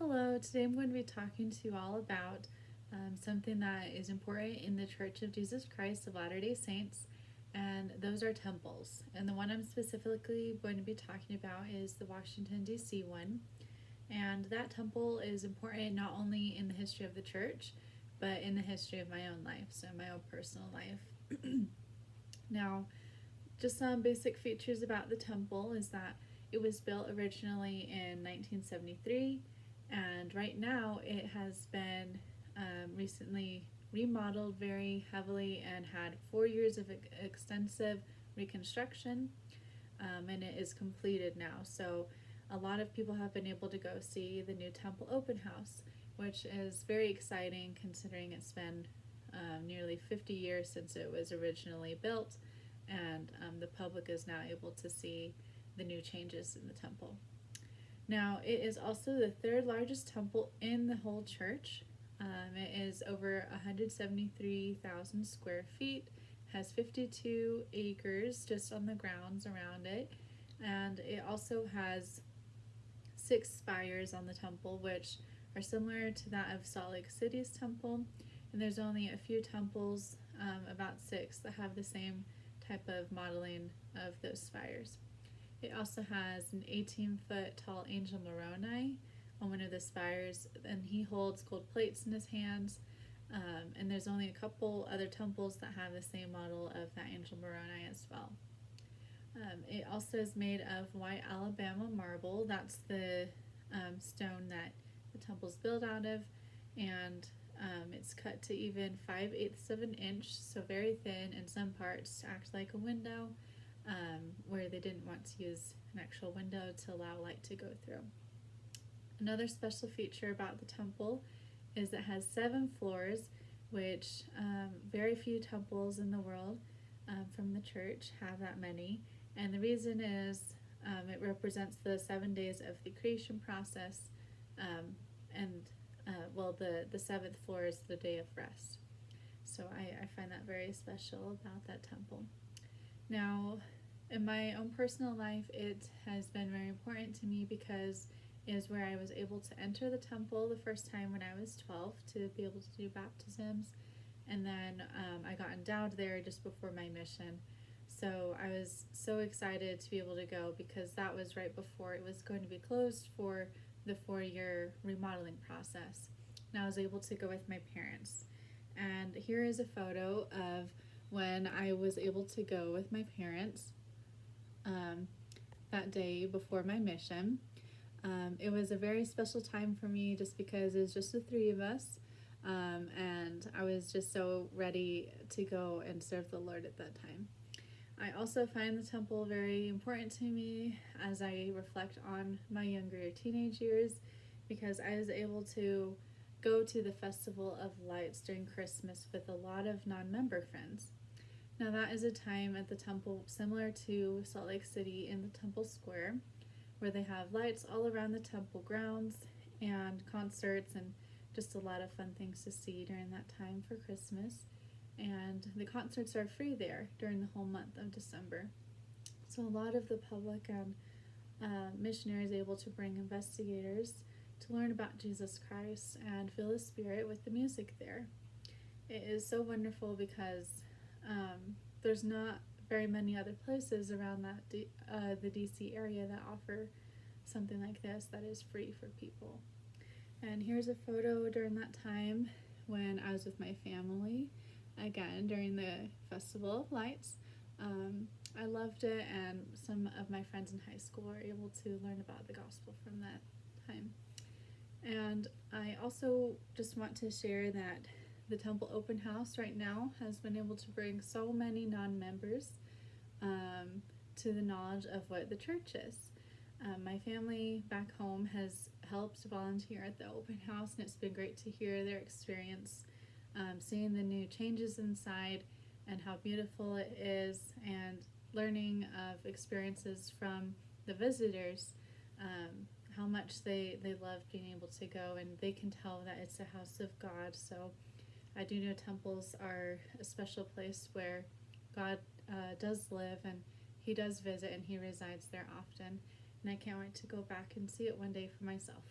Hello, today I'm going to be talking to you all about something that is important in the Church of Jesus Christ of Latter-day Saints, and those are temples. And the one I'm specifically going to be talking about is the Washington, D.C. one. And that temple is important not only in the history of the church, but in the history of my own life, so my own personal life. Now, just some basic features about the temple is that it was built originally in 1973, and right now it has been recently remodeled very heavily and had 4 years of extensive reconstruction, and it is completed now. So a lot of people have been able to go see the new temple open house, which is very exciting considering it's been nearly 50 years since it was originally built, and the public is now able to see the new changes in the temple. Now, it is also the third largest temple in the whole church. It is over 173,000 square feet, has 52 acres just on the grounds around it, and it also has 6 spires on the temple, which are similar to that of Salt Lake City's temple, and there's only a few temples, about 6, that have the same type of modeling of those spires. It also has an 18-foot tall angel Moroni on one of the spires, and he holds gold plates in his hands. And there's only a couple other temples that have the same model of that angel Moroni as well. It also is made of white Alabama marble. That's the stone that the temple's built out of, and it's cut to even 5/8 of an inch, so very thin in some parts to act like a window, where they didn't want to use an actual window to allow light to go through. Another special feature about the temple is it has 7 floors, which very few temples in the world from the church have that many. And the reason is it represents the 7 days of the creation process, and the 7th floor is the day of rest. So I find that very special about that temple. Now, in my own personal life, it has been very important to me because it is where I was able to enter the temple the first time when I was 12 to be able to do baptisms, and then I got endowed there just before my mission. So I was so excited to be able to go because that was right before it was going to be closed for the 4-year remodeling process. And I was able to go with my parents. And here is a photo of when I was able to go with my parents that day before my mission. It was a very special time for me just because it was just the 3 of us, and I was just so ready to go and serve the Lord at that time. I also find the temple very important to me as I reflect on my younger teenage years, because I was able to go to the Festival of Lights during Christmas with a lot of non-member friends. Now, that is a time at the temple similar to Salt Lake City in the Temple Square, where they have lights all around the temple grounds and concerts and just a lot of fun things to see during that time for Christmas. And the concerts are free there during the whole month of December. So a lot of the public and missionaries are able to bring investigators to learn about Jesus Christ and feel the Spirit with the music there. It is so wonderful because there's not very many other places around that the DC area that offer something like this that is free for people. And here's a photo during that time when I was with my family, again during the Festival of Lights. I loved it, and some of my friends in high school were able to learn about the gospel from that time. And I also just want to share that the Temple Open House right now has been able to bring so many non-members to the knowledge of what the church is. My family back home has helped volunteer at the open house, and it's been great to hear their experience, seeing the new changes inside and how beautiful it is, and learning of experiences from the visitors, how much they love being able to go, and they can tell that it's a house of God. So I do know temples are a special place where God does live, and He does visit, and He resides there often. And I can't wait to go back and see it one day for myself.